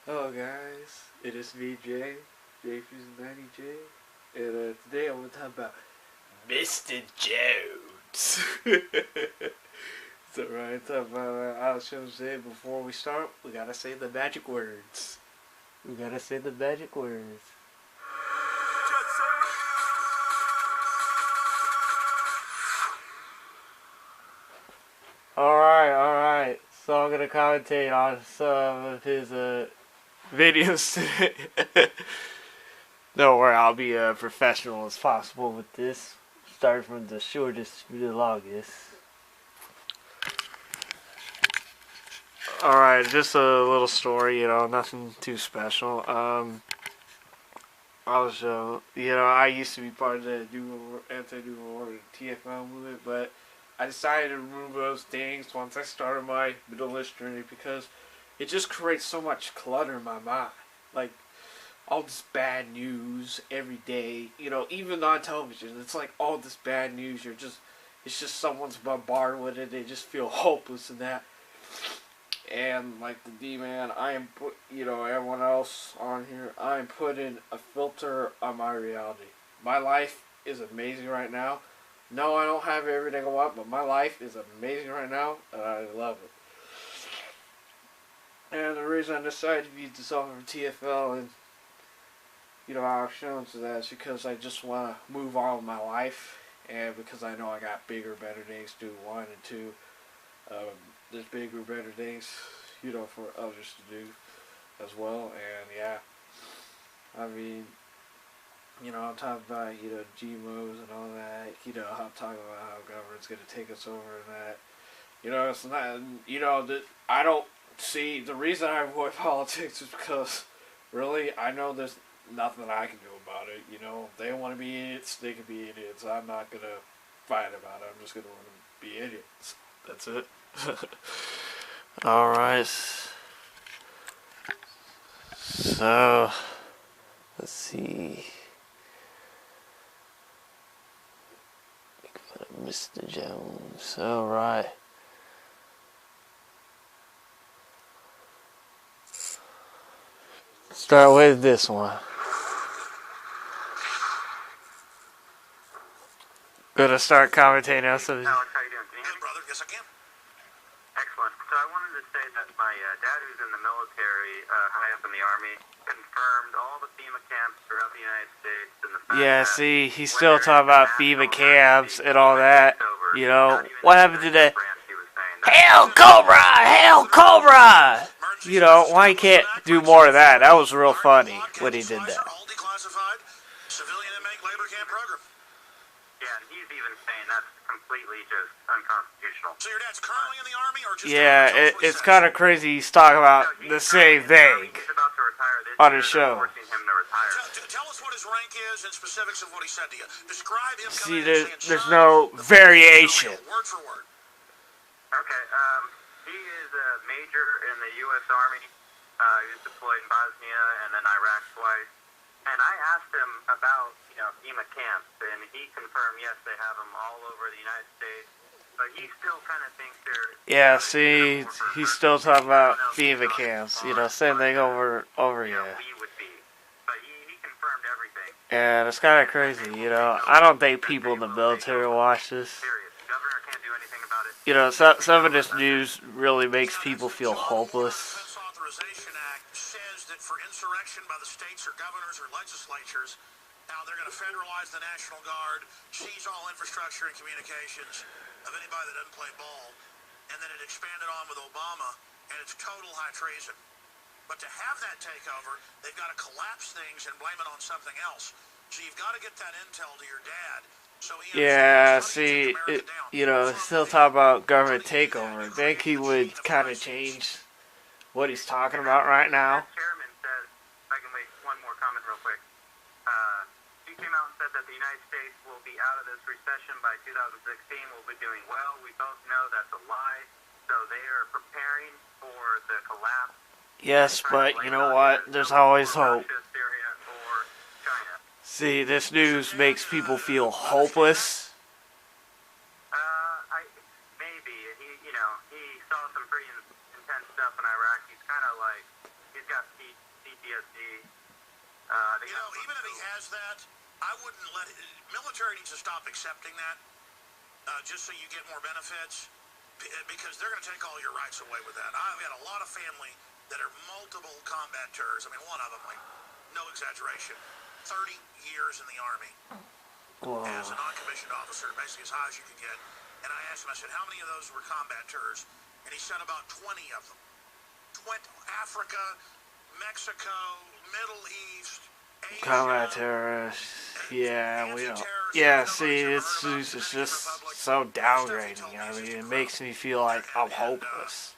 Hello guys, it is me, Jayfreezer90, and today I'm going to talk about Mr. Jones. So right, talk about I'll show today. Before we start, we gotta say the magic words. We gotta say the magic words. Alright. So I'm gonna commentate on some of his videos today. Don't worry, I'll be professional as possible with this. Start from the shortest to the longest. Alright, just a little story, nothing too special. I used to be part of the anti-New World TFL movement, but I decided to remove those things once I started my minimalist journey because it just creates so much clutter in my mind. Like, all this bad news every day, even on television, it's like all this bad news, it's just someone's bombarded with it, they just feel hopeless in that. And like the D-Man, everyone else on here, I am putting a filter on my reality. My life is amazing right now. No, I don't have everything I want, but my life is amazing right now, and I love it. And the reason I decided to use this over TFL and I've shown to that is because I just want to move on with my life, and because I know I got bigger, better things to do. One and two, there's bigger, better things, for others to do as well. And yeah, I'm talking about, GMOs and all that. I'm talking about how government's going to take us over and that. It's not, I don't see, the reason I avoid politics is because, really, I know there's nothing I can do about it. If they want to be idiots, they can be idiots. I'm not going to fight about it. I'm just going to want to be idiots. That's it. Alright. So, let's see. Mr. Jones. Alright. Start with this one. Gonna start commentating on some. Alex, how you doing? Can you hear me? Brother, yes I can. Excellent. So I wanted to say that my dad, who's in the military, high up in the Army, confirmed all the FEMA camps throughout the United States. And the fact Yeah, that see, he's still talking about FEMA camps and all that. What happened to that? Hail Cobra! Hail Cobra! Why he can't do more of that? That was real funny when he did that. All declassified civilian inmate labor camp program. Yeah, and he's even saying that's completely just unconstitutional. So your dad's currently in the Army, or just? Yeah, it's kind of crazy he's talking about the same thing He's about to retire this on year, his show. forcing him to retire. Tell us what his rank is and specifics of what he said to you. Describe him. See, there's no variation. Word for word. Okay, he is a major in the U.S. Army. He was deployed in Bosnia and then Iraq twice. And I asked him about, FEMA camps, and he confirmed, yes, they have them all over the United States. But he still kind of thinks they're... Yeah, see, he's still talking about FEMA camps. Same thing over here. We would be. But he confirmed everything. And it's kind of crazy, I don't think people in the military watch this. Serious. The governor can't do anything about it. Some of this news really makes people feel hopeless. Defense Authorization Act says that for insurrection by the states or governors or legislatures, now they're going to federalize the National Guard, seize all infrastructure and communications of anybody that doesn't play ball, and then it expanded on with Obama, and it's total high treason. But to have that takeover, they've got to collapse things and blame it on something else. So you've got to get that intel to your dad. So he still talk about government takeover. I think he would kind of change what he's talking about right now. Chairman says, if I can make one more comment real quick. He came out and said that the United States will be out of this recession by 2016. We'll be doing well. We both know that's a lie. So they are preparing for the collapse. Yes, but you know what? There's always hope. Russia, Syria, or China. See, this news makes people feel hopeless. I You got know, one even if he too. has that, I wouldn't let it. Military needs to stop accepting that just so you get more benefits because they're going to take all your rights away with that. I've got a lot of family that are multiple combat tours. I mean, one of them, like, no exaggeration, 30 years in the Army as a non-commissioned officer, basically as high as you can get. And I asked him, I said, how many of those were combat tours? And he said about 20 of them. Africa, Mexico, Middle East, Combat Asia, terrorists. Yeah, we don't. anti-terrorist. Yeah, You know, see, nobody's ever it's, heard about it's the just Dominican Republic. so The stuff he downgrading. told me I is mean, just it incredible. makes me feel like I'm hopeless.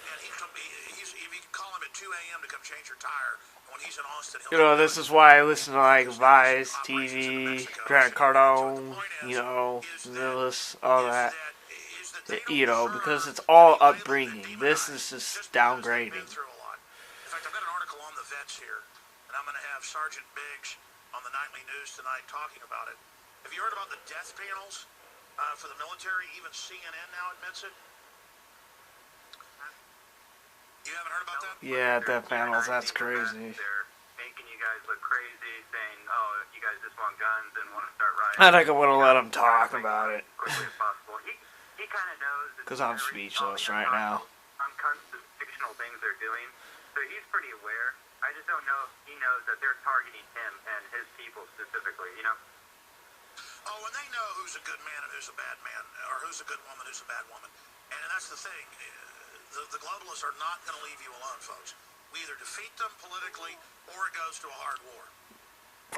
And he's, if you can call him at 2 a.m. to come change your tire, and when he's in Austin, You he'll know, this is why I listen to like Vice, TV, Grant Cardone, you know, Millis, all that. You know, because it's all upbringing. This is just downgrading. In fact, I've got an article on the vets here, and I'm going to have Sergeant Biggs on the nightly news tonight talking about it. Have you heard about the death panels for the military? Even CNN now admits it. You haven't heard about that? Yeah, death panels, that's crazy. They're making you guys look crazy, saying, "Oh, you guys just want guns and want to start rioting." I think I want to let him talk about it. As quickly as possible. He kind of knows. Because I'm speechless right now. Unconscious fictional things they're doing, so he's pretty aware. I just don't know if he knows that they're targeting him and his people specifically. You know. Oh, and they know who's a good man and who's a bad man, or who's a good woman, who's a bad woman. And that's the thing. The globalists are not going to leave you alone, folks. We either defeat them politically, or it goes to a hard war.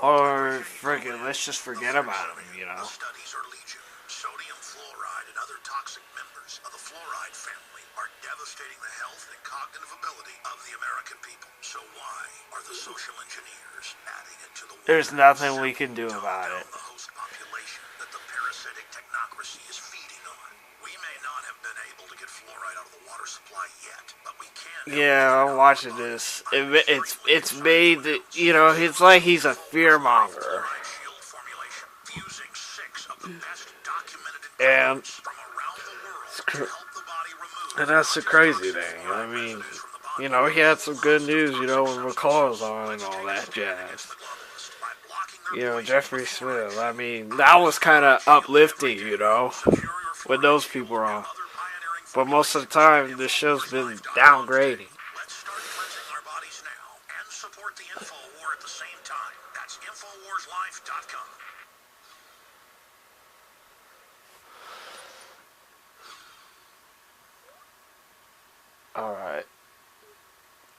Or, friggin', let's just forget about him, you know. The studies are legion. Sodium fluoride and other toxic members of the fluoride family are devastating the health and cognitive ability of the American people. So why are the social engineers adding it to the water? There's nothing we can do about it. The host population that the parasitic technocracy is feeding on. We may not have been able to get fluoride out of the water supply yet, but we can. Yeah, I'm watching this. It's made, you know, it's like he's a fear monger. And that's the crazy thing. I mean, you know, he had some good news, you know, when McCall's on and all that jazz. You know, Jeffrey Smith, I mean, that was kind of uplifting, you know, when those people were on. But most of the time, this show's been downgrading. Let's start cleansing our bodies now and support the InfoWar at the same time. That's InfoWarsLife.com. Alright.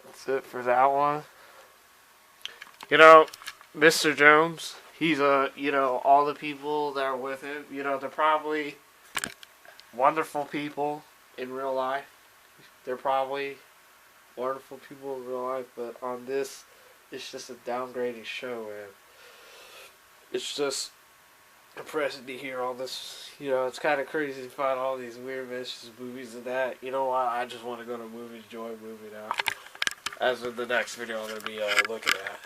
That's it for that one. You know, Mr. Jones, he's you know, all the people that are with him, you know, they're probably wonderful people in real life. They're probably wonderful people in real life, but on this, it's just a downgrading show, and it's just depressing to hear all this. You know, it's kind of crazy to find all these weird vicious movies and that. You know what? I just want to go to movies, enjoy a movie now. As with the next video I'm going to be looking at.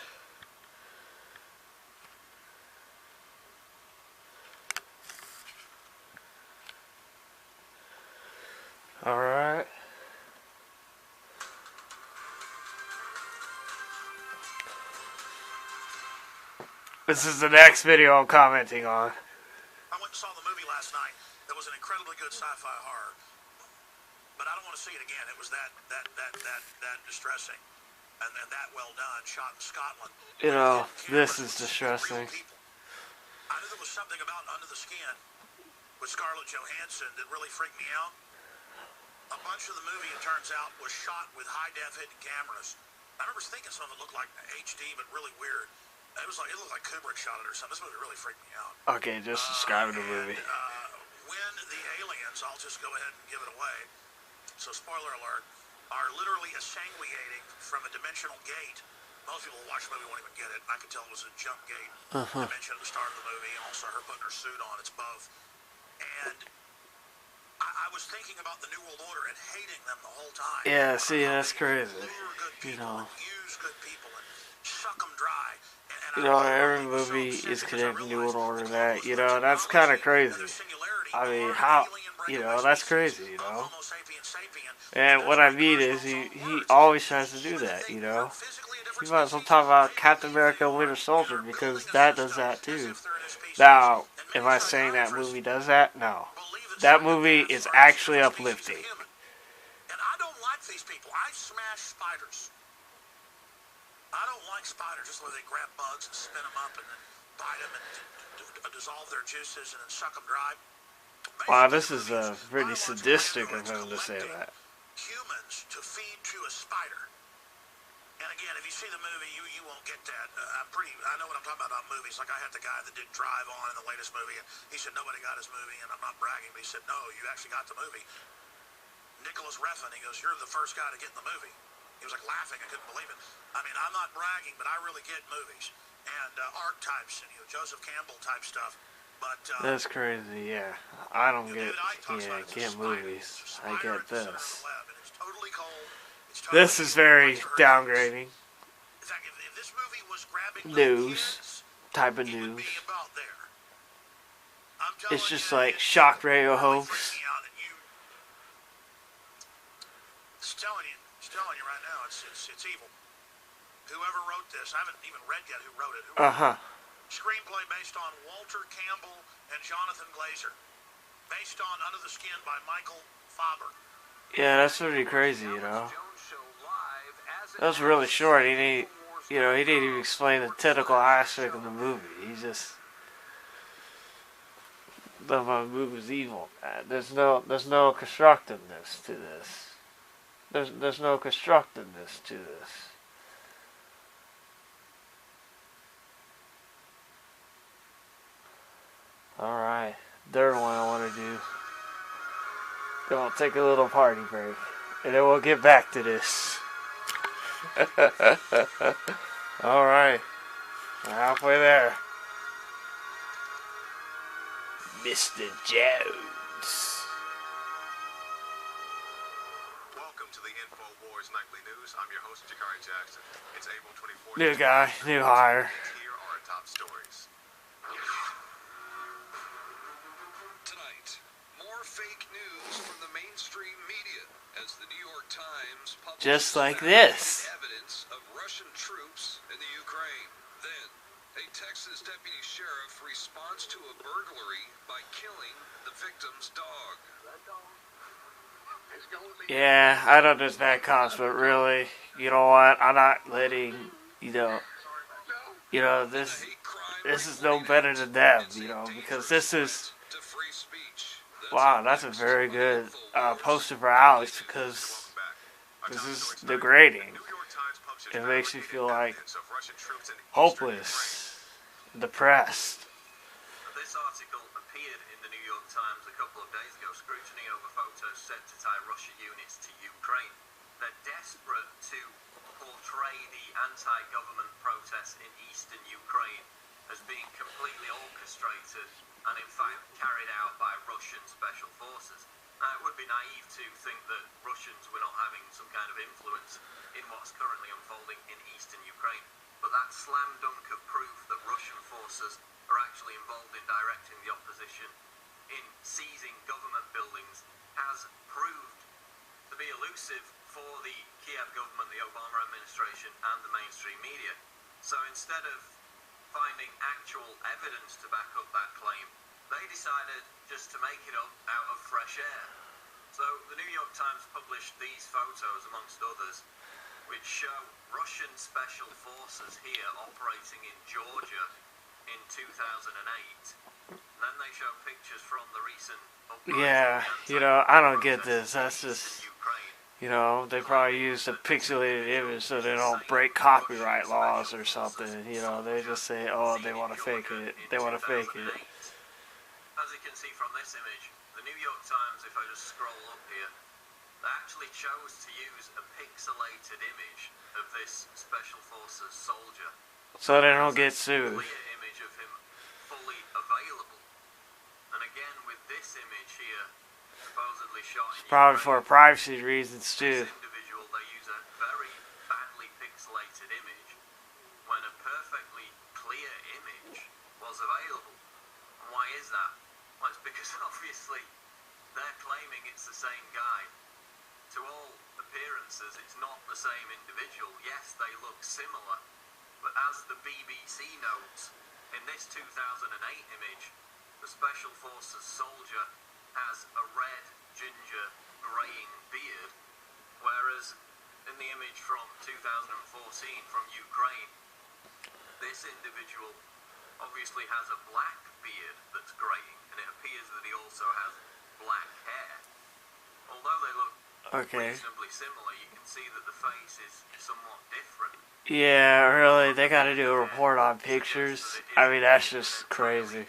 Alright. This is the next video I'm commenting on. I went and saw the movie last night. That was an incredibly good sci-fi horror. But I don't want to see it again. It was that distressing. And that well done, shot in Scotland. You know, this is distressing. I knew there was something about Under the Skin with Scarlett Johansson that really freaked me out. A bunch of the movie, it turns out, was shot with high-def hidden cameras. I remember thinking some of it looked like HD, but really weird. It looked like Kubrick shot it or something. This movie really freaked me out. Okay, just describe the movie. When the aliens, I'll just go ahead and give it away, so spoiler alert, are literally exsanguinating from a dimensional gate. Most people who watch the movie won't even get it. I could tell it was a jump gate. Dimension at the start of the movie, and also her putting her suit on. It's both. And I was thinking about the New World Order and hating them the whole time. Yeah, see, that's crazy. You know. Use good people and suck them dry. You know, every movie is connected to New World Order and that, you know, that's kind of crazy. I mean, how, you know, that's crazy, you know. And what I mean is, he always tries to do that, you know. You might as well talk about Captain America Winter Soldier, because that does that too. Now, am I saying that movie does that? No. That movie is actually uplifting. And I don't like these people. I smash spiders. I don't like spiders just where they grab bugs and spin them up and then bite them and dissolve their juices and then suck them dry. Wow, this is pretty sadistic of him to say that. Humans to feed to a spider. And again, if you see the movie, you won't get that. I know what I'm talking about movies. Like I had the guy that did Drive On in the latest movie, and he said nobody got his movie, and I'm not bragging, but he said, no, you actually got the movie. Nicholas Refn, he goes, you're the first guy to get in the movie. He was like laughing, I couldn't believe it. I mean, I'm not bragging, but I really get movies. And archetypes and Joseph Campbell type stuff. But that's crazy, yeah. I don't get, get movies. I get this. This is very downgrading. News. Type of news. It's just like shock radio hoax. It's telling you right now, it's evil. Whoever wrote this, I haven't even read yet who wrote it. Screenplay based on Walter Campbell and Jonathan Glazer. Based on Under the Skin by Michael Faber. Yeah, that's pretty crazy, That was really short. He didn't even explain the technical aspect of the movie. He just the movie was evil. There's no constructiveness to this. There's no constructiveness to this. Alright, third one I want to do. Gonna take a little party break, and then we'll get back to this. Alright, we're halfway there. Mr. Jones. Welcome to the InfoWars Nightly News. I'm your host, Jakari Jackson. It's April 24th. New guy, new hire. Here are our top stories. Tonight, more fake news from the mainstream media as the New York Times publishes just like this evidence of Russian troops in the Ukraine. Then, a Texas deputy sheriff responds to a burglary by killing the victim's dog. Yeah, I know there's bad cops, but really, you know what? I'm not letting, this is no better than them, because this is, wow, that's a very good poster for Alex, because this is degrading. It makes me feel like hopeless, depressed. This article appeared in the New York Times a couple of days ago. Scrutiny over photos set to tie Russian units to Ukraine. They're desperate to portray the anti-government protests in eastern Ukraine as being completely orchestrated and in fact carried out by Russian special forces. Now, it would be naive to think that Russians were not having some kind of influence in what's currently unfolding in eastern Ukraine. But that slam dunk of proof that Russian forces are actually involved in directing the opposition in seizing government buildings has proved to be elusive for the Kiev government, the Obama administration, and the mainstream media. So instead of finding actual evidence to back up that claim, they decided just to make it up out of fresh air. So the New York Times published these photos, amongst others, which show Russian special forces here operating in Georgia in 2008. Then they show pictures from the recent uprising. Yeah, I don't get this. That's just, they probably use a pixelated image so they don't break copyright laws or something. They just say, oh, they want to fake it. They want to fake it. As you can see from this image, the New York Times, if I just scroll up here, they actually chose to use a pixelated image of this Special Forces soldier. So they don't get sued. A clear image of him fully available. And again, with this image here, supposedly shot in probably Ukraine, for privacy reasons too. this individual, they use a very badly pixelated image when a perfectly clear image was available. And why is that? Well, it's because obviously they're claiming it's the same guy to to all appearances, it's not the same individual. Yes, they look similar, but as the BBC notes, in this 2008 image, the Special Forces soldier has a red, ginger, greying beard, whereas in the image from 2014 from Ukraine, this individual obviously has a black beard that's greying, and it appears that he also has black hair. Although they look reasonably similar, you can see that the face is somewhat different. Yeah, really, they gotta do a report on pictures. I mean, that's just crazy.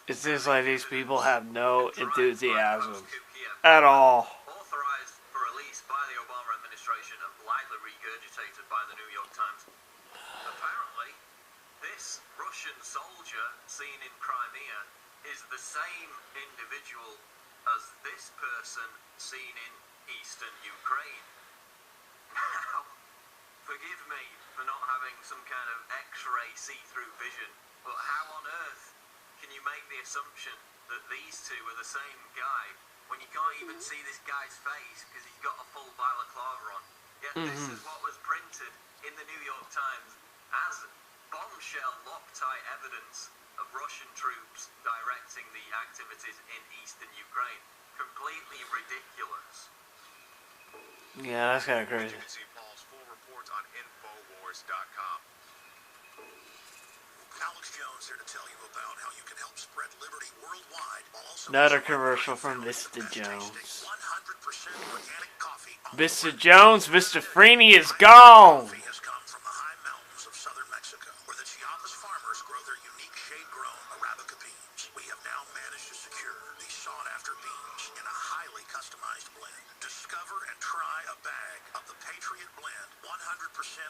It seems like these people have no enthusiasm at all. Authorized for release by the Obama administration and lightly regurgitated by the New York Times. Apparently, this Russian soldier seen in Crimea is the same individual as this person seen in eastern Ukraine. Now, forgive me for not having some kind of X-ray see-through vision, but how on earth can you make the assumption that these two are the same guy when you can't even see this guy's face because he's got a full balaclava on? Yet this is what was printed in the New York Times as bombshell Loctite evidence of Russian troops directing the activities in eastern Ukraine. Completely ridiculous. Yeah, that's kind of crazy. You can see Paul's full report on Infowars.com. Alex Jones here to tell you about how you can help spread liberty worldwide while also Another commercial from Mr. Jones. 100% organic coffee. Mr. Jones, Mr. Freeney is gone. Coffee has come from the high mountains of southern Mexico, where the Chiapas farmers grow their unique shade-grown Arabica beans. We have now managed to secure these sought-after beans in a highly customized blend. Discover and try a bag of the Patriot Blend 100%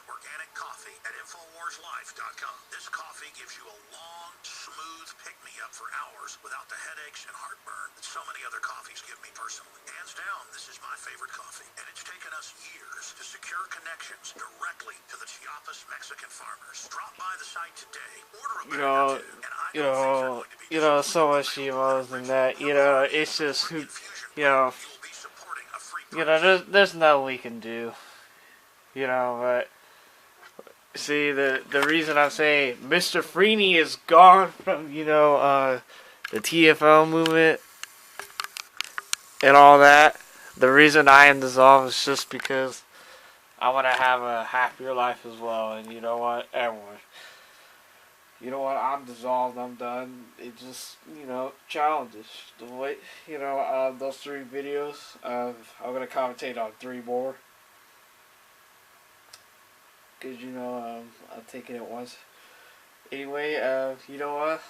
organic coffee at InfoWarsLife.com. This coffee gives you a long, smooth pick-me-up for hours without the headaches and heartburn that so many other coffees give me personally. Hands down, this is my favorite coffee, and it's taken us years to secure connections directly to the Chiapas Mexican farmers. Drop by the site today, order a bag or two, and I know things are going to be so much more than that. It's just there's nothing we can do. But see, the reason I'm saying Mr. Freeney is gone from, the TFL movement and all that. The reason I am dissolved is just because I want to have a happier life as well. And you know what? Everyone. You know what? I'm dissolved. I'm done. It just, challenges. The way, those 3 videos, I'm going to commentate on 3 more. Because, I'm taking it once. Anyway, you know what?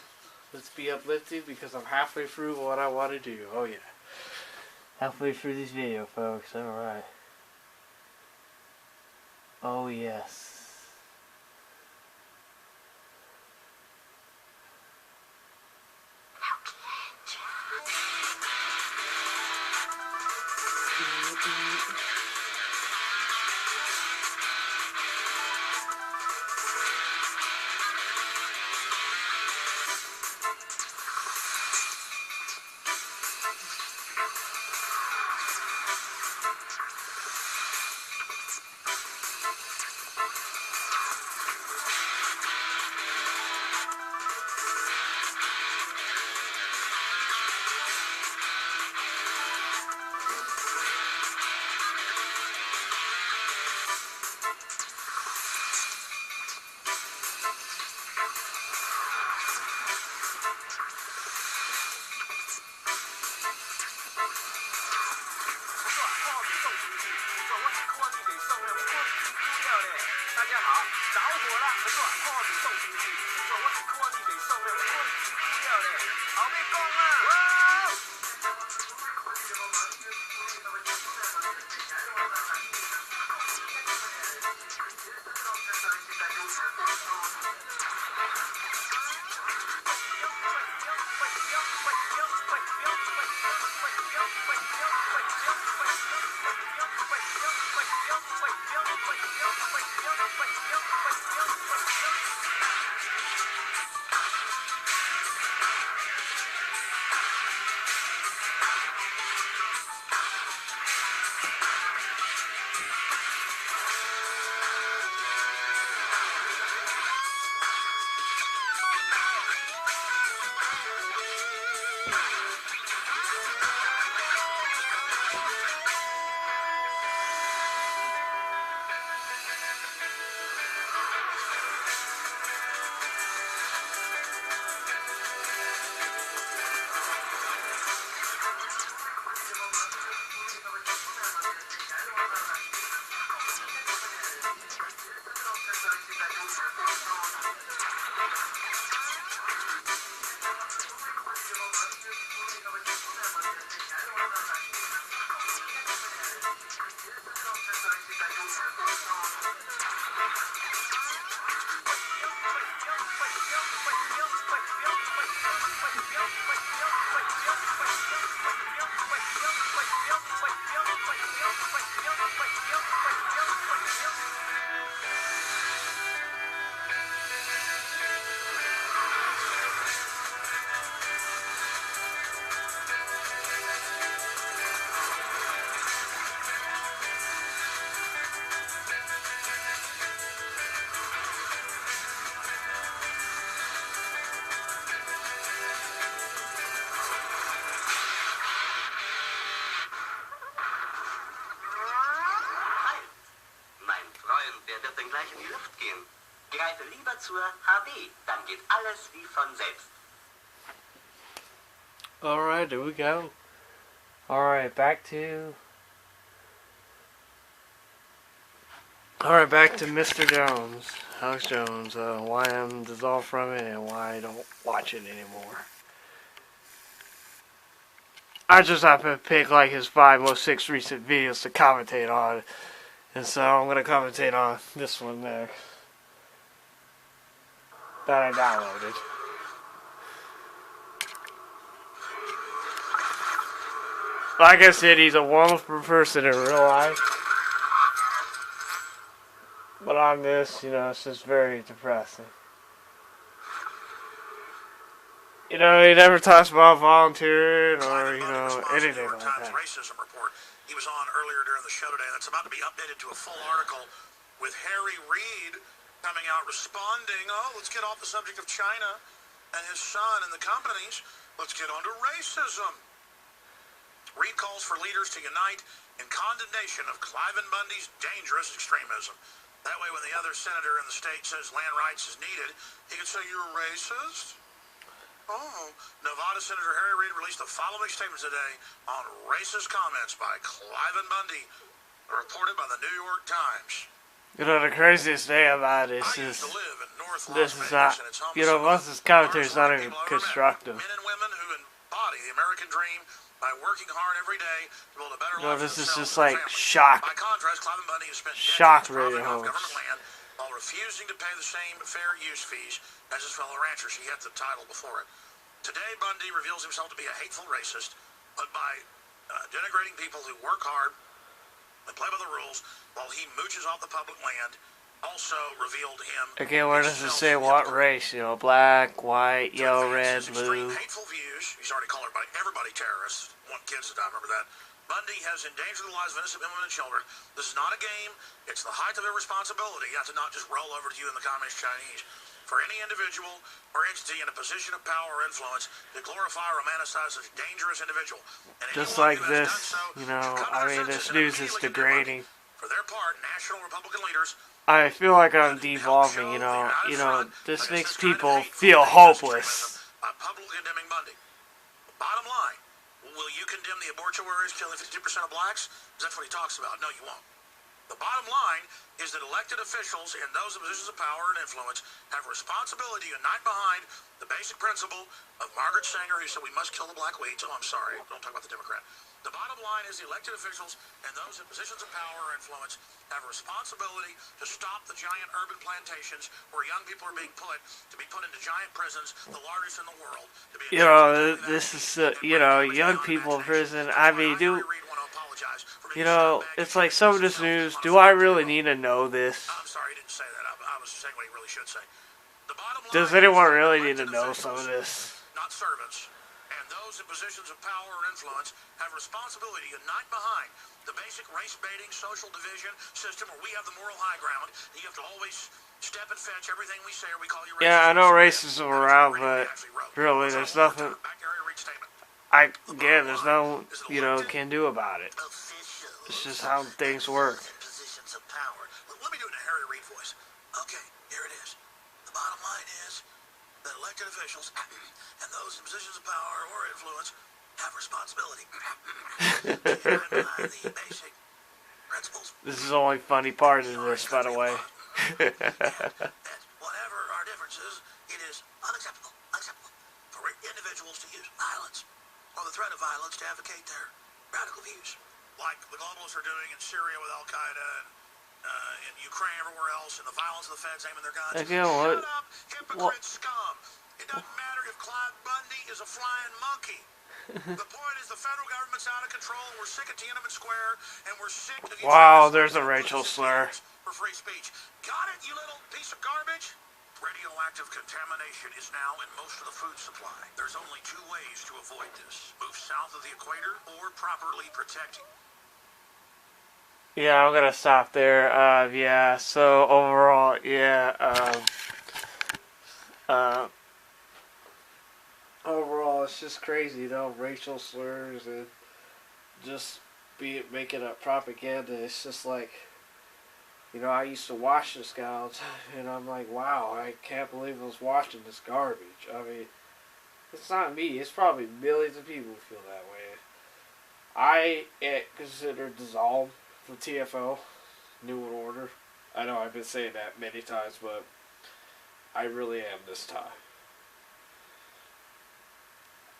Let's be uplifting because I'm halfway through what I want to do. Oh, yeah. Halfway through this video, folks. Alright. Oh, yes. Luft gehen. Greife lieber zur HB, dann geht alles wie von selbst. Alright, there we go. Alright, back to Mr. Jones. Alex Jones. Why I'm dissolved from it and why I don't watch it anymore. I just happen to pick like his 5 or 6 recent videos to commentate on. And so I'm going to commentate on this one next. That I downloaded. Like I said, he's a wonderful person in real life. But on this, it's just very depressing. He never talks about volunteering or, anything like that. Racism report he was on earlier during the show today. That's about to be updated to a full article with Harry Reid coming out responding. Oh, let's get off the subject of China and his son and the companies. Let's get on to racism. Reid calls for leaders to unite in condemnation of Cliven Bundy's dangerous extremism. That way, when the other senator in the state says land rights is needed, he can say, you're racist? Oh, Nevada Senator Harry Reid released the following statement today on racist comments by Cliven Bundy, reported by the New York Times. The craziest thing about this is not, most of this commentary is not even constructive. Men and women who embody the American dream by working hard every day to build a better life. This is just like shock. By contrast, Cliven Bundy has spent shock decades radio profiting off host. government land while refusing to pay the same fair use fees as his fellow ranchers. He had the title before it. Today, Bundy reveals himself to be a hateful racist, but by denigrating people who work hard and play by the rules while he mooches off the public land, also revealed him. Again, where does it say what race? Black, white, yellow, red, blue. Hateful views. He's already called everybody terrorists. Want kids to die, remember that. Bundy has endangered the lives of innocent women and children. This is not a game. It's the height of irresponsibility. You have to not just roll over to you in the communist Chinese. For any individual or entity in a position of power or influence to glorify or romanticize such a dangerous individual. And just like this, this news is degrading. For their part, national Republican leaders. I feel like I'm devolving, this makes people feel hopeless. By publicly condemning Bundy. Bottom line, will you condemn the abortuaries killing 52% of blacks? Because that's what he talks about. No, you won't. The bottom line is that elected officials in those in positions of power and influence have a responsibility to unite behind the basic principle of Margaret Sanger, who said we must kill the black weeds. Oh, I'm sorry. Don't talk about the Democrat. The bottom line is the elected officials and those in positions of power or influence have a responsibility to stop the giant urban plantations where young people are being put into giant prisons, the largest in the world. This is, young people in prison. I mean, it's like some of this news. Do I really need to know this? I'm sorry, he didn't say that. I was saying what he really should say. The bottom line Does anyone really need to know some of this? Not servants. And those in positions of power or influence have a responsibility to unite behind the basic race-baiting social division system where we have the moral high ground. You have to always step and fetch everything we say or we call you racist. Yeah, I know racism around, but really, there's nothing. There's no, can do about it. It's just how things work. Positions of power. Let me do it in a Harry Reid voice. Okay, here it is. The bottom line is that elected officials and those in positions of power or influence have responsibility to unite the basic principles. This is the only funny part of this, by the way. Whatever our differences, it is unacceptable for individuals to use violence or the threat of violence to advocate their radical views, like the globalists are doing in Syria with Al Qaeda and in Ukraine, everywhere else, and the violence of the feds aiming their guns. Again, what? Shut up, hypocrite scum. It doesn't matter if Clive Bundy is a flying monkey. The point is the federal government's out of control. We're sick of Tiananmen Square, and we're sick of you. Wow, there's a Rachel slur. For free speech. Got it, you little piece of garbage? Radioactive contamination is now in most of the food supply. There's only 2 ways to avoid this. Move south of the equator or properly protect it. Yeah, I'm gonna stop there. So overall, overall, it's just crazy, racial slurs and just making up propaganda. It's just like, You know, I used to watch this guy all the time, and I'm like, wow, I can't believe I was watching this garbage. I mean, it's not me. It's probably millions of people who feel that way. I consider dissolve for TFO, New World Order. I know I've been saying that many times, but I really am this time.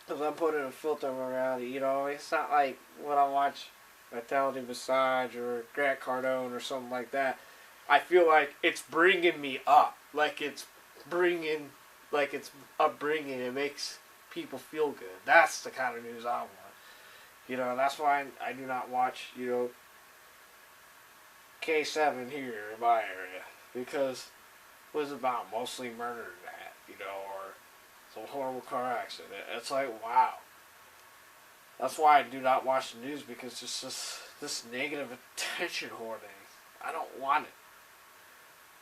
Because I'm putting a filter around it, you know, it's not like when I watch Vitality Massage or Grant Cardone or something like that. I feel like it's bringing me up. Like it's upbringing. It makes people feel good. That's the kind of news I want. You know, that's why I do not watch, you know, K7 here in my area. Because it was about mostly murder and that, you know, or some horrible car accident. It's like, wow. That's why I do not watch the news, because it's just this negative attention hoarding. I don't want it.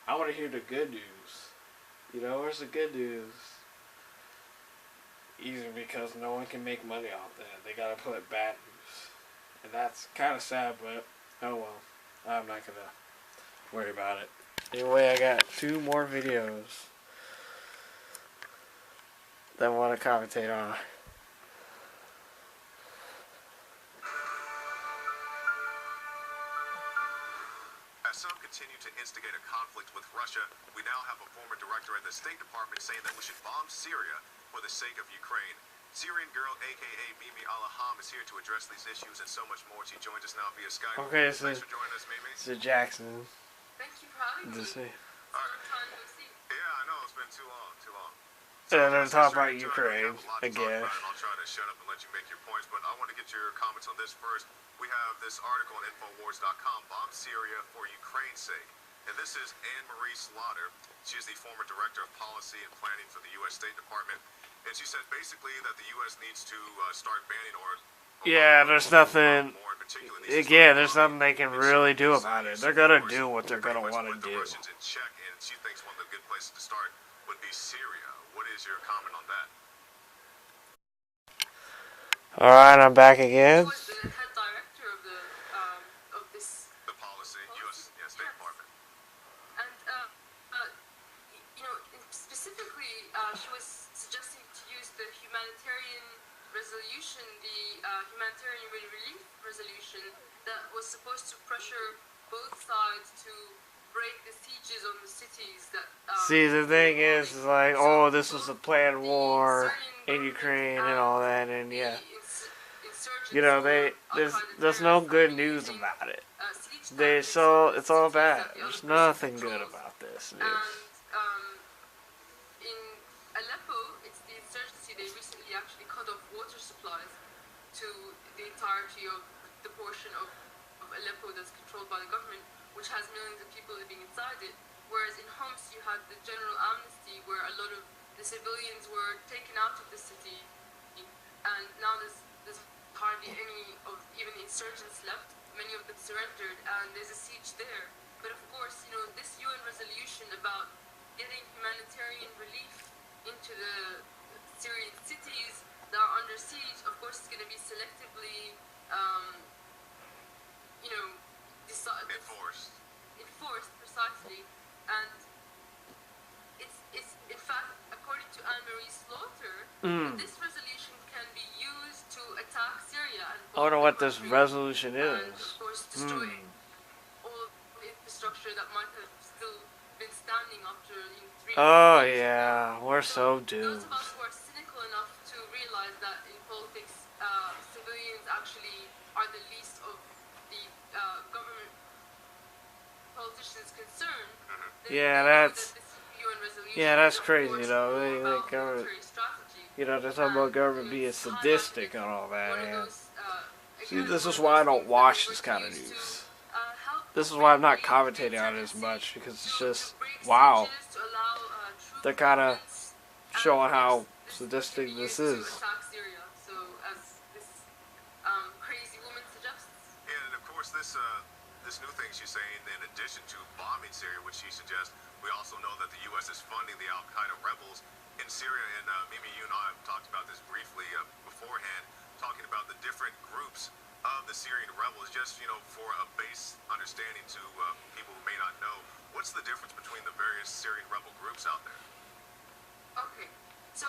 I want to hear the good news. You know, where's the good news? Easy, because no one can make money off that. They gotta put bad news. And that's kind of sad, but oh well. I'm not gonna worry about it. Anyway, I got 2 more videos that I want to commentate on. As some continue to instigate a conflict with Russia, we now have a former director at the State Department saying that we should bomb Syria for the sake of Ukraine. Syrian girl, aka Mimi Alaham, is here to address these issues and so much more. She joins us now via Skype. Okay, Thanks for joining us, Mimi. So Jackson. Thank you for having me. Just say. Yeah, I know, it's been too long. And then talk about Ukraine Ukraine again. I'll try to shut up and let you make your points, but I want to get your comments on this first. We have this article on Infowars.com, Bomb Syria for Ukraine's sake. And this is Anne-Marie Slaughter. She is the former director of policy and planning for the U.S. State Department. And she said basically that the U.S. needs to start banning or... Yeah, there's nothing... Again, there's nothing they can really do about it. They're going to do what they're going to want to do. Russians in check, and she thinks one of the good places to start would be Syria. What is your comment on that? Alright, I'm back again. Who was the head director of this Policy, U.S. State Department. And you know, specifically, she was suggesting to use the humanitarian resolution, the humanitarian relief resolution that was supposed to pressure both sides to break the sieges on the cities that... See, the thing is like, oh, this was a planned war in Ukraine and all that, and yeah. You know, there's no good news about it. It's all bad. There's nothing good about this news. And in Aleppo, it's the insurgency. They recently actually cut off water supplies to the entirety of the portion of Aleppo that's controlled by the government, which has millions of people living inside it. Whereas in Homs, you had the general amnesty, where a lot of the civilians were taken out of the city, and now there's hardly any of even the insurgents left. Many of them surrendered, and there's a siege there. But of course, you know, this UN resolution about getting humanitarian relief into the Syrian cities that are under siege, of course, it's going to be selectively, you know, enforced precisely. And it's in fact, according to Anne-Marie Slaughter, this resolution can be used to attack Syria and I wonder what this resolution and, is. of course, destroy all the infrastructure that might have still been standing after 3 Oh years. yeah, we're so doomed. Those of us who are cynical enough to realize that in politics, civilians actually are the least of the government politicians' concern. Yeah, that's crazy though. You know, they're talking about government being sadistic and all that. And see, this is why I don't watch this kind of news. This is why I'm not commentating on it as much, because it's just, wow. They're kind of showing how sadistic this is. And of course, this new thing she's saying, in addition to bombing Syria, which she suggests, we also know that the U.S. is funding the Al-Qaeda rebels in Syria. And Mimi, you and I have talked about this briefly beforehand, talking about the different groups of the Syrian rebels, just, for a base understanding to people who may not know, what's the difference between the various Syrian rebel groups out there? Okay, so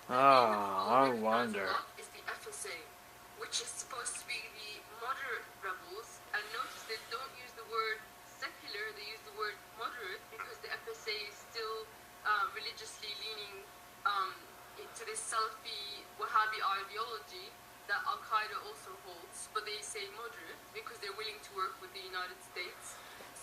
I wonder. is the FSA, which is supposed to be the moderate rebels, and notice they don't use the word secular, they use the word moderate because the FSA is still religiously leaning into this Salafi Wahhabi ideology that Al-Qaeda also holds, but they say moderate because they're willing to work with the United States,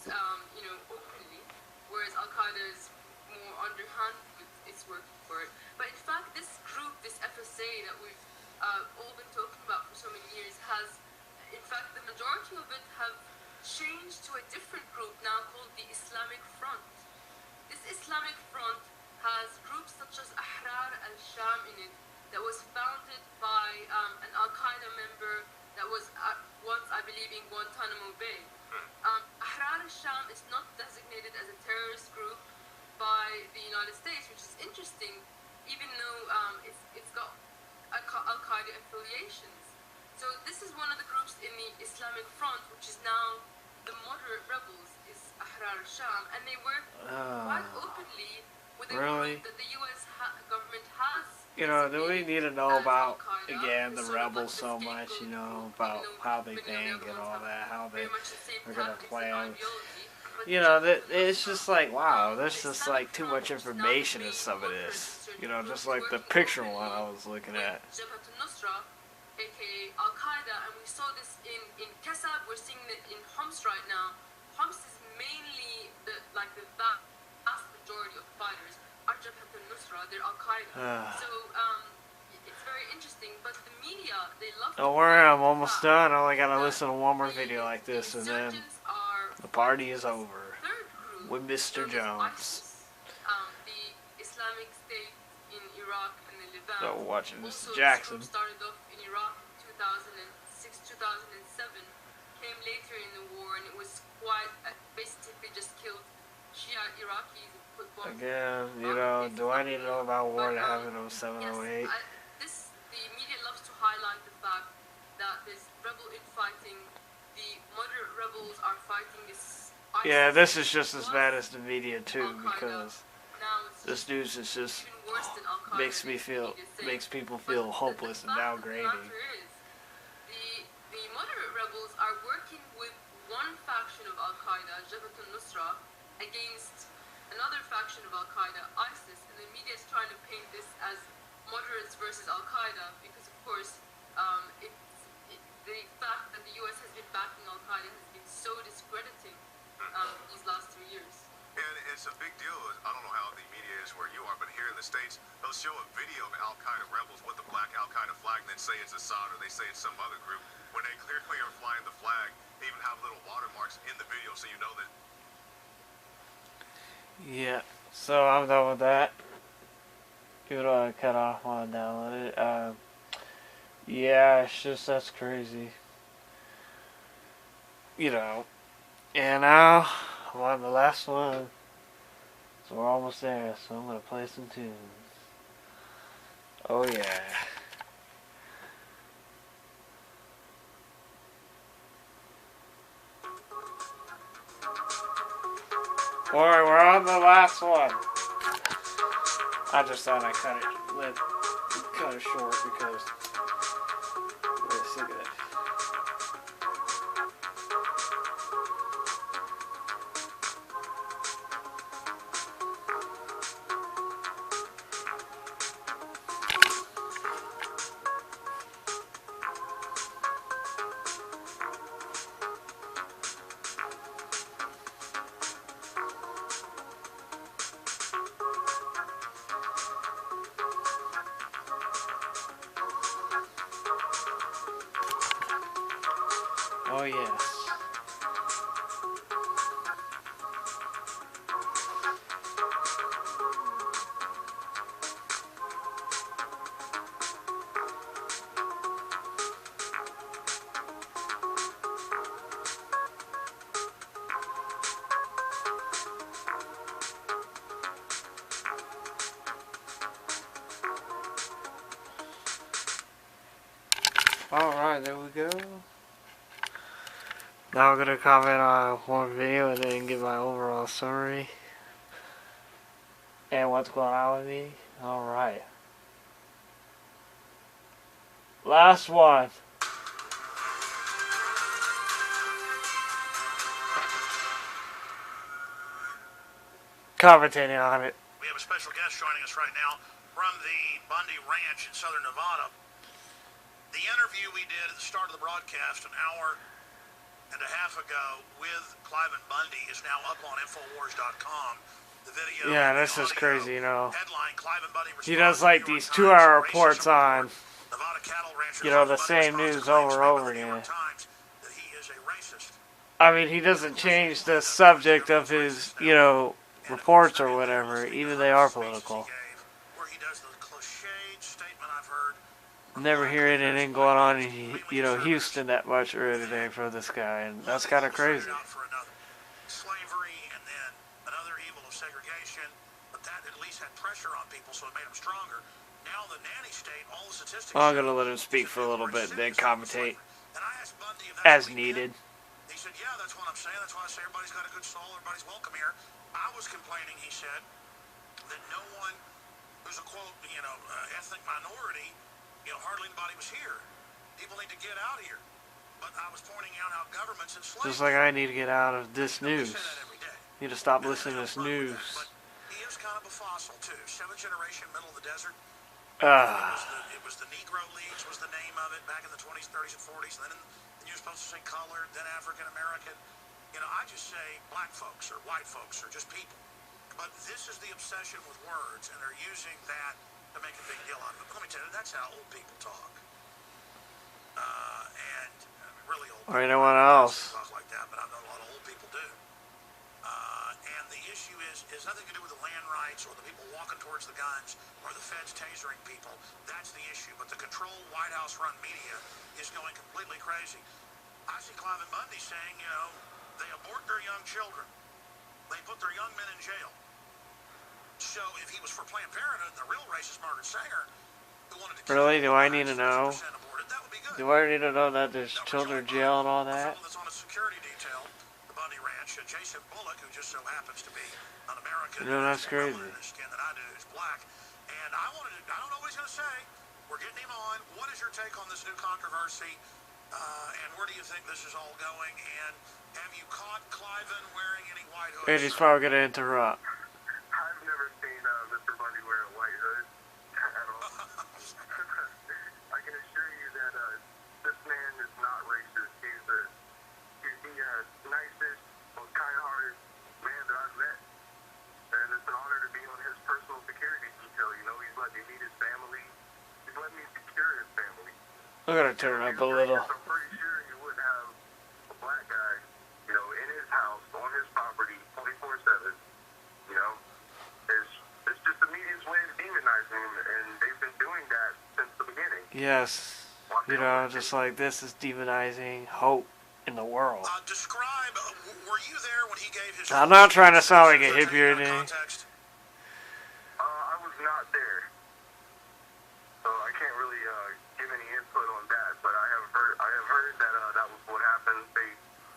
openly, whereas Al-Qaeda is more underhand with its working for it. But in fact, this group, this FSA that we've all been talking about for so many years, has, in fact, the majority of it have changed to a different group now called the Islamic Front. This Islamic Front has groups such as Ahrar al-Sham in it, that was founded by an Al-Qaeda member that was once, I believe, in Guantanamo Bay. Ahrar al-Sham is not designated as a terrorist group by the United States, which is interesting, even though it's got Al-Qaeda affiliations. So this is one of the groups in the Islamic Front, which is now the moderate rebels, is Ahrar al-Sham, and they work quite openly with a group that the U.S. government has. Do we need to know about, again, the rebels so much, about how they think and all that, how they're going to plan. It's just like, wow, there's just like too much information in some of this. Just like the picture one I was looking at. aka Al-Qaeda, and we saw this in Kasab, we're seeing it in Homs right now. Homs is mainly the vast majority of fighters are Jabhat al-Nusra, they're Al-Qaeda. So it's very interesting, but the media, they love Don't worry, I'm almost done. I only gotta listen to one more video like this, and then the party is over with Mr. Jones. The Islamic State in Iraq and the Levant. So watching Mr. Also, Jackson. this group started off in Iraq in 2006, 2007, came later in the war, and it was quite, basically just killed Shia Iraqis and put bombs. Again, do I need to know about war that happened in 0708? Yes, the media loves to highlight the fact that there's rebel infighting, the moderate rebels are fighting this ISIS. Yeah, this is just as bad as the media too, because this news is just makes people feel hopeless and downgrading. The moderate rebels are working with one faction of Al-Qaeda, Jabhat al-Nusra, against another faction of Al-Qaeda, ISIS, and the media is trying to paint this as moderates versus Al-Qaeda because, of course, the fact that the U.S. has been backing Al-Qaeda has been so discrediting these last 3 years. And it's a big deal. I don't know how the media is where you are, but here in the States, they'll show a video of Al-Qaeda rebels with the black Al-Qaeda flag and then say it's Assad or they say it's some other group, when they clearly are flying the flag. They even have little watermarks in the video so you know that. Yeah, so I'm done with that. Cut off while I download it. Yeah, it's just, that's crazy. And now I'm on the last one. So we're almost there, so I'm gonna play some tunes. Oh yeah. Alright, we're on the last one. I just thought I'd cut it short because I'm really sick of it. Oh yes. Alright, there we go. Now I'm gonna comment on one video and then give my overall summary. And what's going on with me. Alright. Last one. Commentating on it. We have a special guest joining us right now from the Bundy Ranch in southern Nevada. The interview we did at the start of the broadcast an hour and a half ago with Cliven Bundy is now up on Infowars.com. The video. Yeah, this is crazy, you know. Headline, Cliven Bundy He does like these 2-hour reports on, you know, the same news over and over again. I mean, he doesn't change the subject of his, you know, reports or whatever, even they are political. Never hear anything going on in, you know, Houston that much or anything from this guy, and that's kind of crazy. Slavery and then another evil of segregation, but that at least had pressure on people, so it made them stronger. Now the nanny state, all the statistics. I'm gonna let him speak for a little bit, and then commentate as needed. He said, "Yeah, that's what I'm saying. That's why I say everybody's got a good soul. Everybody's welcome here." I was complaining, he said, that no one who's a quote, you know, ethnic minority, you know, hardly anybody was here. People need to get out of here. But I was pointing out how governments enslaved. Just like I need to get out of this news. Need to stop listening to this news. But he is kind of a fossil too. 7th generation, middle of the desert. It was the Negro Leagues was the name of it back in the 20s, 30s, and 40s. And then you were supposed to say colored, then African American. You know, I just say black folks or white folks or just people. But this is the obsession with words, and they're using that to make a big deal out of it. But let me tell you, that's how old people talk. And really old people. Or anyone else. Talk like that, but I know a lot of old people do. And the issue is nothing to do with the land rights or the people walking towards the guns or the feds tasering people. That's the issue. But the controlled White House-run media is going completely crazy. I see Cliven Bundy saying, you know, they abort their young children. They put their young men in jail. So if he was for Planned Parenthood, the real racist Margaret Sanger, who wanted to really? Do I need to know? aborted, that would be good. Do I need to know that there's children in jail and all that? That's on a security detail, the Bundy Ranch, Jason Bullock, who just so happens to be an American. You know, that's crazy. The skin that I do is black. And I don't know what he's going to say. We're getting him on. What is your take on this new controversy? And where do you think this is all going? And have you caught Cliven wearing any white hoods? And he's probably going to interrupt. I've never seen Mr. Bundy wear a white hood at all. I can assure you that this man is not racist. He's the nicest, most kind-hearted man that I've met. And it's an honor to be on his personal security detail. You know, he's let me meet his family. He's let me secure his family. I'm going to turn up a little. I'm pretty sure you wouldn't have a black guy, you know, in his house, on his property, 24/7. You know, it's just the media's way of demonizing him, and they've been doing that since the beginning. Yes, you know, just like this is demonizing hope in the world. Describe, were you there when he gave his... I'm not trying to sound like a hippie or anything. I was not there, so I can't really give any input on that. But I have heard that that was what happened. They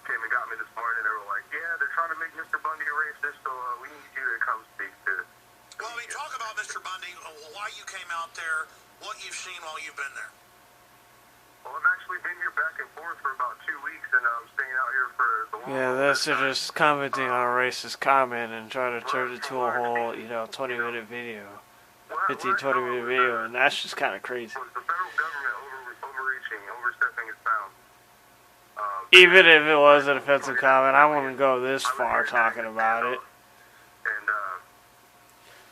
came and got me this morning. They were like, "Yeah, they're trying to make Mr. Bundy a racist, so we need you to come speak to." Well, I mean, talk about Mr. Bundy, why you came out there, what you've seen while you've been there. Well, I've actually been here back and forth for about 2 weeks, and I'm staying out here for the long. Yeah, this is just commenting on a racist comment and trying to turn it to a whole, you know, 20-minute video. 15-20-minute video, and that's just kind of crazy. Was the federal government overreaching, overstepping its bounds? Even if it was an offensive comment, I wouldn't go this far talking about it. And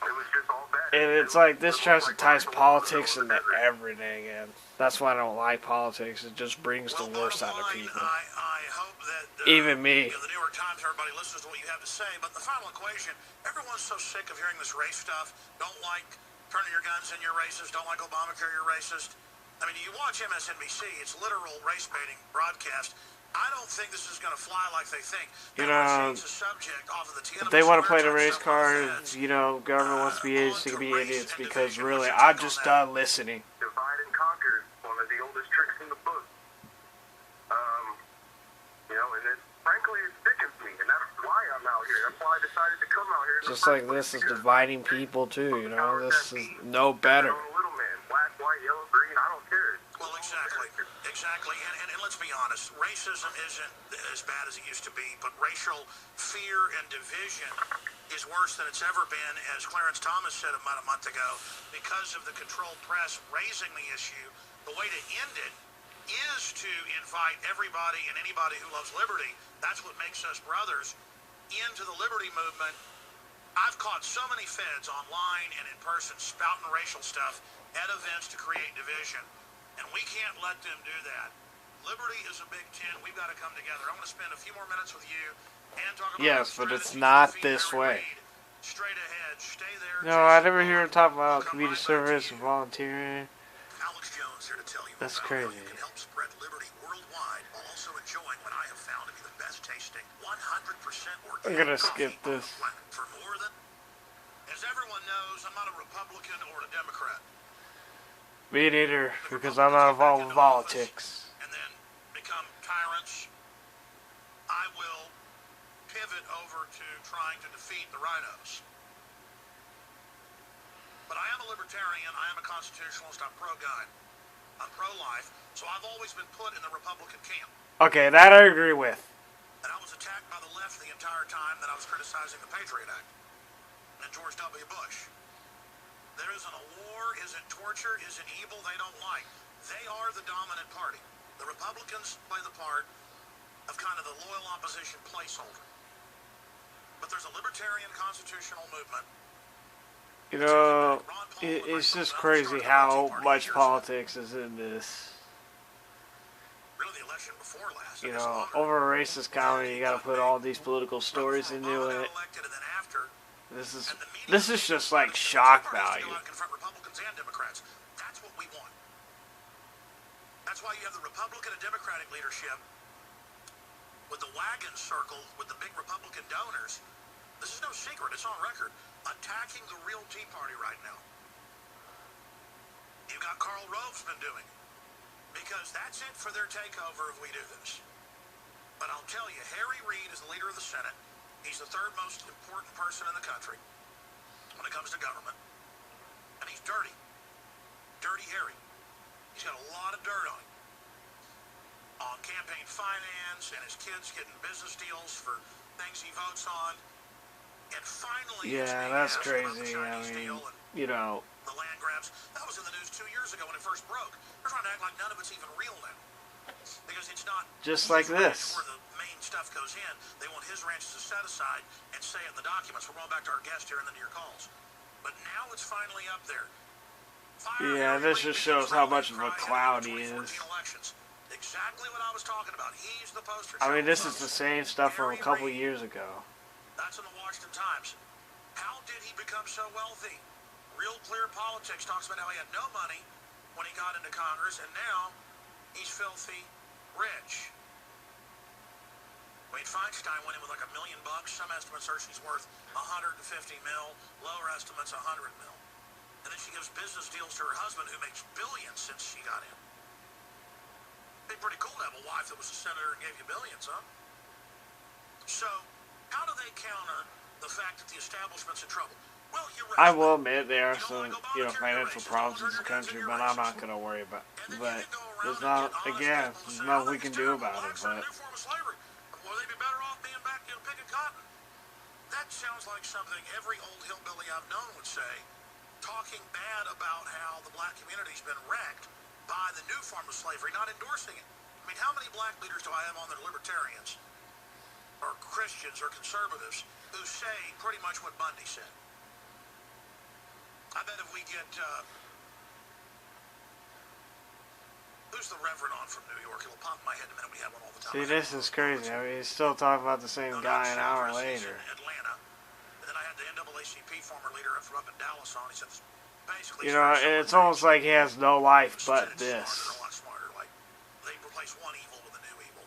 it was just all bad. And it's like this tries to ties politics into everything, and that's why I don't like politics. It just brings the worst out of people. I hope that even me. You know, the New York Times, everybody listens to what you have to say, but the final equation, everyone's so sick of hearing this race stuff. Don't like turning your guns in, you're racist. Don't like Obamacare, you're racist. I mean, you watch MSNBC, it's literal race baiting broadcast. I don't think this is going to fly like they think. You know, if they want to play the race card, you know, government wants to be idiots, they can be idiots, because really, I'm just done listening. Divide and conquer, one of the oldest tricks in the book. That's why I decided to come out here. Just like this is dividing people too, you know. This is no better. Little man, black, white, yellow, green, I don't care. Well, exactly. And let's be honest, racism isn't as bad as it used to be, but racial fear and division is worse than it's ever been, as Clarence Thomas said about a month ago, because of the controlled press raising the issue. The way to end it is to invite everybody and anybody who loves liberty, that's what makes us brothers, into the liberty movement. I've caught so many feds online and in person spouting racial stuff at events to create division. And we can't let them do that. Liberty is a big tent. We've got to come together. I'm going to spend a few more minutes with you and talk about yes, but it's not this way. Straight ahead. Stay there. No, I never hear him talk about community service and volunteering. Alex Jones here to tell you That's about crazy. how you can help spread liberty worldwide while also enjoying what I have found to be the best tasting 100% organic I'm gonna coffee skip this. on the planet. For more than, as everyone knows, I'm not a Republican or a Democrat. Me neither, because I'm not involved with politics. And then become tyrants. I will pivot over to trying to defeat the rhinos. But I am a libertarian, I am a constitutionalist, I'm pro-gun, I'm pro-life, so I've always been put in the Republican camp. Okay, that I agree with. And I was attacked by the left the entire time that I was criticizing the Patriot Act and George W. Bush. There isn't a war, isn't torture, isn't evil they don't like. They are the dominant party. The Republicans play the part of kind of the loyal opposition placeholder. But there's a libertarian constitutional movement. You know, it's just crazy how much politics is in this. Really, the election before last. You know, over a racist comedy, you gotta put all these political stories into it. This is just like shock value. Republicans and Democrats. That's what we want. That's why you have the Republican and Democratic leadership with the wagon circle with the big Republican donors. This is no secret. It's on record. Attacking the real Tea Party right now. You've got Karl Rove's been doing it. Because that's it for their takeover if we do this. But I'll tell you, Harry Reid is the leader of the Senate. He's the third most important person in the country when it comes to government. And he's dirty. Dirty Harry. He's got a lot of dirt on him. On campaign finance and his kids getting business deals for things he votes on. And finally, yeah, that's crazy. I mean, you know. The land grabs. That was in the news 2 years ago when it first broke. They're trying to act like none of it's even real now. Because it's not just like this. Where the main stuff goes in, they want his ranches to set aside and say in the documents. We're going back to our guest here and then to your calls. But now it's finally up there. Yeah, this just shows how much of a cloud he is. Exactly what I was talking about. He's the poster. I mean, this is the same stuff from a couple years ago. That's in the Washington Times. How did he become so wealthy? Real Clear Politics talks about how he had no money when he got into Congress, and now he's filthy rich. Wade Feinstein went in with like $1 million. Some estimates are she's worth $150 mil. Lower estimates $100 mil. And then she gives business deals to her husband, who makes billions since she got in. It'd be pretty cool to have a wife that was a senator and gave you billions, huh? So, how do they counter the fact that the establishment's in trouble? Well, I will admit there are some, you know, financial problems in this country, but I'm not going to worry about it. But there's not, again, there's nothing we can do about it. But well, they'd be better off being back, you know, picking cotton. That sounds like something every old hillbilly I've known would say, talking bad about how the black community's been wrecked by the new form of slavery, not endorsing it. I mean, how many black leaders do I have on that are libertarians, or Christians, or conservatives, who say pretty much what Bundy said? I bet if we get, who's the Reverend on from New York? It'll pop in my head in a minute. We have one all the time. see, this is crazy. I mean, he's still talking about the same guy an hour later. Atlanta. And then I had the NAACP former leader from up in Dallas on. He said, basically, you know, it's almost like he has no life but this. A lot smarter. Like, they replace one evil with a new evil.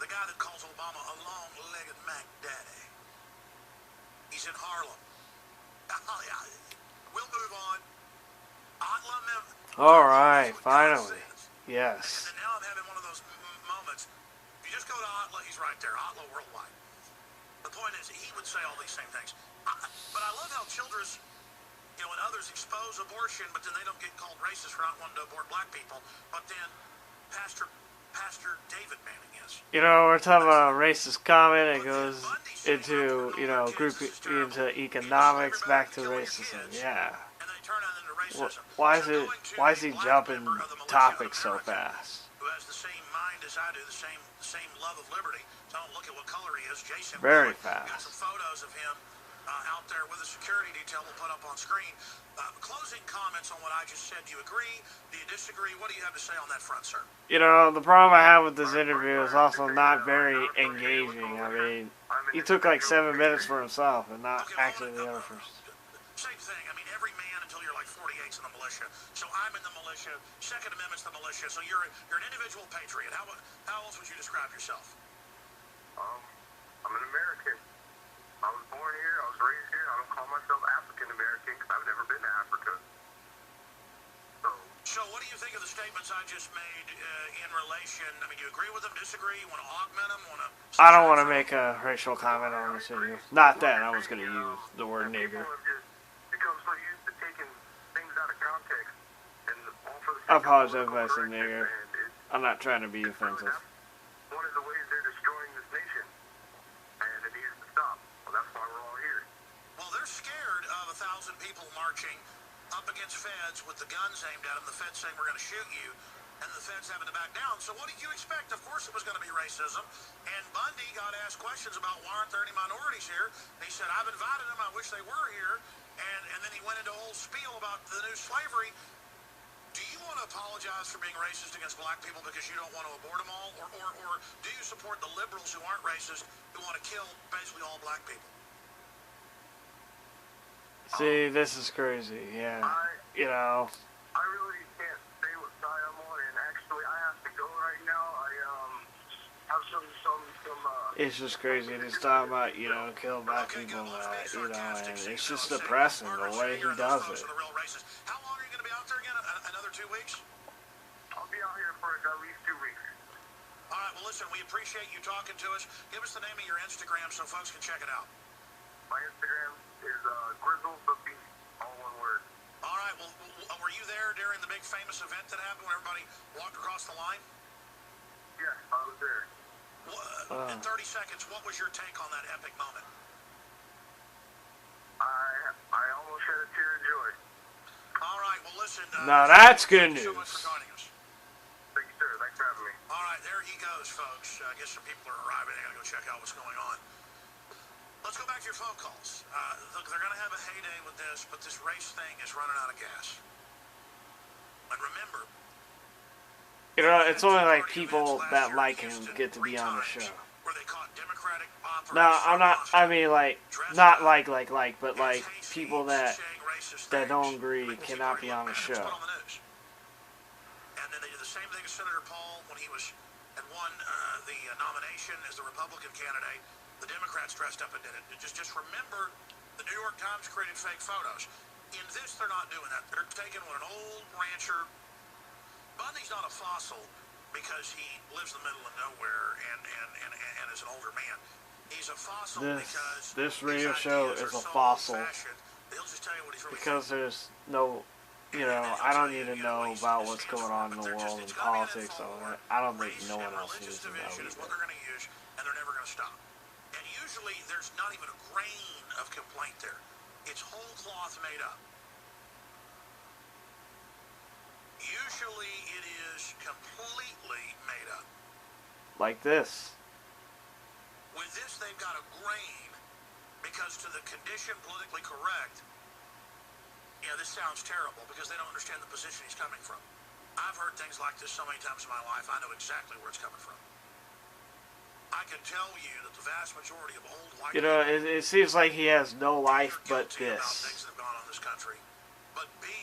The guy that calls Obama a long-legged Mac Daddy. He's in Harlem. We'll move on. All right, finally. Yes. And now I'm having one of those moments. If you just go to Otla, he's right there. Otla Worldwide. The point is, he would say all these same things. But I love how Childress, you know, and others expose abortion, but then they don't get called racist for not wanting to abort black people. But then Pastor David Manning is. You know, we're talking about a racist comment. It goes into, you know, into economics, back to racism. Yeah. And they turn on into racism. Why is he jumping topics so fast? Who has the same mind as I do, the same love of liberty. Don't look at what color he is. Jason. Very Got fast. some photos of him out there with a security detail. We'll put up on screen. Closing comments on what I just said. Do you agree? Do you disagree? What do you have to say on that front, sir? You know, the problem I have with this interview is also not very engaging. I mean, he took like 7 minutes for himself and not actually the other first. Same thing. I mean, every man until you're like 48's in the militia. So I'm in the militia. Second Amendment's the militia. So you're an individual patriot. How else would you describe yourself? I'm an American. I was born here. I was raised here. I don't call myself African American because I've never been to Africa. So what do you think of the statements I just made in relation? I mean, do you agree with them? Disagree? You want to augment them? I don't want to make a racial comment on this video. Not that I was going to use the word nigger. People have just become so used to taking things out of context and all for the I sake of apologize if I political said nigger. correction, and I'm not trying to be offensive. one of the ways they're destroying this nation, and it needs to stop. Well, that's why we're all here. Well, they're scared of 1,000 people marching up against feds with the guns aimed at them. The feds saying we're going to shoot you, and the feds having to back down. So what did you expect? Of course it was going to be racism. And Bundy got asked questions about why aren't there any minorities here. And he said, I've invited them. I wish they were here. And then he went into a whole spiel about the new slavery. Do you want to apologize for being racist against black people because you don't want to abort them all? Or do you support the liberals who aren't racist who want to kill basically all black people? See, this is crazy. Yeah. You know. I really can't say what side I'm on, and actually I have to go right now. I have some It's just crazy. He's talking about, you know, kill black people, you know, and it's just depressing the way he does it. How long are you going to be out there again? Another 2 weeks? I'll be out here for at least 2 weeks. All right, well, listen, we appreciate you talking to us. Give us the name of your Instagram so folks can check it out. My Instagram is Grizzle50, all one word. All right, well, were you there during the big famous event that happened when everybody walked across the line? Yes, I was there. In 30 seconds, what was your take on that epic moment? I almost shed a tear of joy. All right, well, listen. Now that's good thank you so news. much for joining us. Thank you, sir. Thanks for having me. All right, there he goes, folks. I guess some people are arriving. I gotta go check out what's going on. Let's go back to your phone calls. Look, they're gonna have a heyday with this, but this race thing is running out of gas. And remember, You know, it's only like people that like him get to be on the show. where they caught Democratic No, I'm not, I mean like, not like, but like people that don't agree cannot be on the show. And then they did the same thing as Senator Paul when he had won the nomination as the Republican candidate. The Democrats dressed up and did it. Just remember, the New York Times created fake photos. In this, they're not doing that. They're taking what an old rancher. Bundy's not a fossil because he lives in the middle of nowhere and is an older man. He's a fossil because this radio show is a fossil because there's no, you know, I don't need to know about what's going on in the world and politics. So I don't think no one else needs to know either. What they're going to use, and they're never going to stop. And usually, there's not even a grain of complaint there. It's whole cloth made up. Usually it is completely made up. Like this. With this, they've got a grain because to the condition politically correct, you know, this sounds terrible because they don't understand the position he's coming from. I've heard things like this so many times in my life, I know exactly where it's coming from. I can tell you that the vast majority of old white You know, it seems like he has no life but about this. things that have gone on in this country, but B,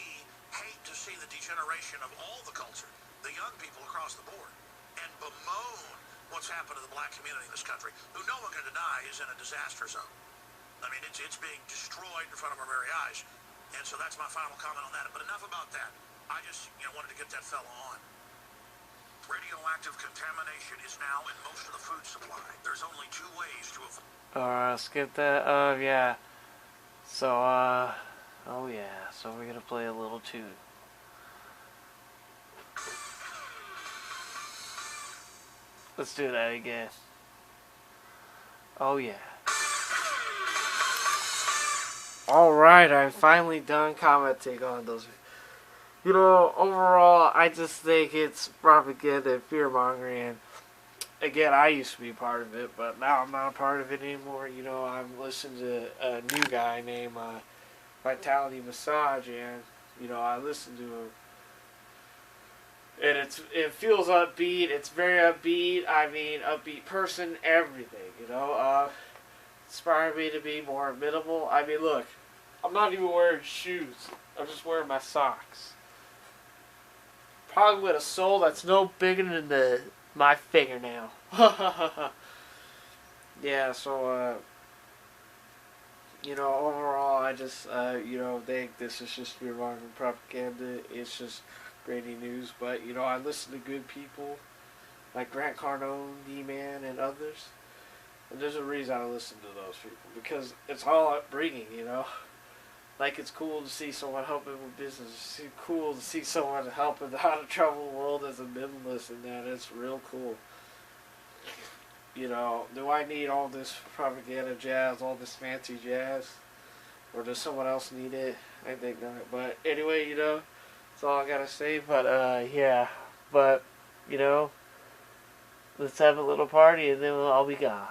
hate to see the degeneration of all the culture, the young people across the board, and bemoan what's happened to the black community in this country, who no one can deny is in a disaster zone. I mean, it's being destroyed in front of our very eyes, and so that's my final comment on that. But enough about that. I just, wanted to get that fella on. Radioactive contamination is now in most of the food supply. There's only two ways to avoid Skip that. Yeah. So, oh yeah. So we're gonna play a little tune. Let's do that again. Oh yeah. Alright, I'm finally done commenting on those. You know, overall, I just think it's propaganda and fear-mongering. Again, I used to be part of it, but now I'm not a part of it anymore. You know, I'm listening to a new guy named Vitality Massage, and, you know, I listen to him. And it feels upbeat. It's very upbeat. I mean, upbeat person, everything, you know. Inspired me to be more minimal. I mean, look, I'm not even wearing shoes. I'm just wearing my socks. Probably with a sole that's no bigger than my fingernail. Yeah, so, you know, overall, I just, you know, think this is just wrong propaganda. It's just grainy news. But, you know, I listen to good people like Grant Cardone, D-Man, and others. And there's a reason I listen to those people. Because it's all upbringing, you know. Like, it's cool to see someone helping with business. It's cool to see someone helping out of troubled world as a minimalist and that. It's real cool. You know, do I need all this propaganda jazz, all this fancy jazz? Or does someone else need it? I think not. But anyway, you know, that's all I gotta say. But, yeah. But, you know, let's have a little party and then we'll all be gone.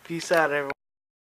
Peace out, everyone.